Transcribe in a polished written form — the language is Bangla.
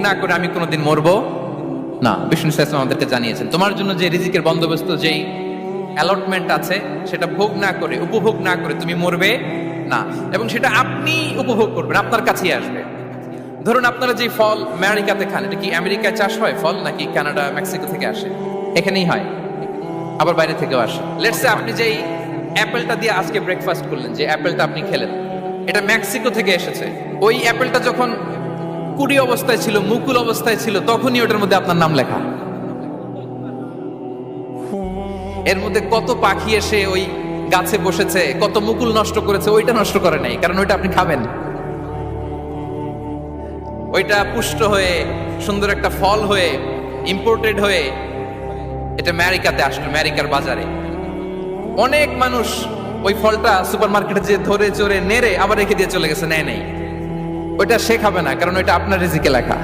না করে আমি কোনোদিন মরবো না। বিষ্ণু ইসলাম আমাদেরকে জানিয়েছেন তোমার জন্য যে রিজিকের বন্দোবস্ত, যেই অ্যালটমেন্ট আছে, সেটা ভোগ না করে, উপভোগ না করে তুমি মরবে না, এবং সেটা আপনি উপভোগ করবেন, আপনার কাছেই আসবে। ধরুন আপনারা যে ফল আমেরিকাতে খান, এটা কি আমেরিকায় চাষ হয় ফল, নাকি কানাডা মেক্সিকো থেকে আসে? এখানেই হয়, আবার বাইরে থেকেও আসে। লেটস সে আপনি যেই অ্যাপেলটা দিয়ে আজকে ব্রেকফাস্ট করলেন, যে অ্যাপেলটা আপনি খেলেন, এটা মেক্সিকো থেকে এসেছে। ওই অ্যাপেলটা যখন কুড়ি অবস্থায় ছিল, মুকুল অবস্থায় ছিল, তখনই ওটার মধ্যে আপনার নাম লেখা। এর মধ্যে কত পাখি এসে ওই গাছে বসেছে, কত মুকুল নষ্ট করেছে, ওইটা নষ্ট করে নাই, কারণ ওইটা আপনি খাবেন। ওইটা পুষ্ট হয়ে সুন্দর একটা ফল হয়ে ইম্পোর্টেড হয়ে এটা আমেরিকাতে আসলো, আমেরিকার বাজারে। অনেক মানুষ ওই ফলটা সুপার মার্কেটে যে ধরে চড়ে নেড়ে আবার রেখে দিয়ে চলে গেছে, নেয় নাই। ওইটা সে খাবে না, কারণ ওইটা আপনার রিজিকে লেখা।